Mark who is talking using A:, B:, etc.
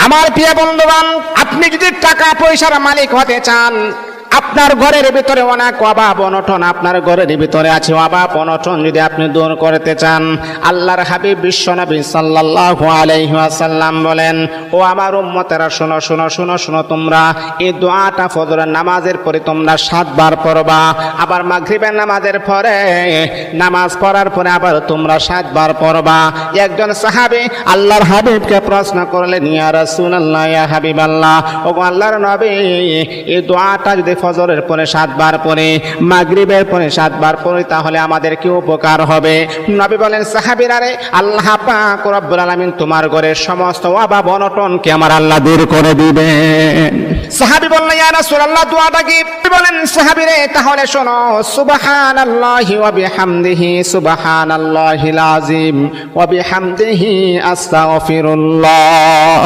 A: আমার প্রিয় বন্ধুগণ, আপনি যদি টাকা পয়সার মালিক হতে চান, আপনার ঘরের ভিতরে অনেক অভাব অনটন, আপনার ঘরের ভিতরে আছে অভাব অনটন, যদি আপনি দূর করতে চান, আল্লাহর হাবিব বিশ্বনবী সাল্লাল্লাহু আলাইহি ওয়াসাল্লাম বলেন, ও আমার উম্মতেরা শোনো শোনো শোনো শোনো, তোমরা এই দোয়াটা ফজরের নামাজের পরে তোমরা 7 বার পড়বা, আবার মাগরিবের নামাজের পরে, নামাজ পড়ার পরে আবার তোমরা 7 বার পড়বা। একজন সাহাবী আল্লাহর হাবিবকে প্রশ্ন করলেন, ইয়া রাসূলুল্লাহ, ইয়া হাবিবাল্লাহ, ওগো আল্লাহর নবী, এই দোয়াটা যদি ফজরের পরে 7 বার পরে, মাগরিবের পরে 7 বার পরে, তাহলে আমাদের কি উপকার হবে? নবী বলেন, সাহাবীরা রে, আল্লাহ পাক রব্বুল আলামিন তোমার ঘরের সমস্ত অভাব অনটনকে আমার আল্লাহ দূর করে দিবেন। সাহাবী বললেন, ইয়া রাসূলুল্লাহ, দোয়াটা কি? বলেন, সাহাবী রে, তাহলে শোনো, সুবহানাল্লাহি ওয়া বিহামদিহি সুবহানাল্লাহিল আযীম ওয়া বিহামদিহি আস্তাগফিরুল্লাহ।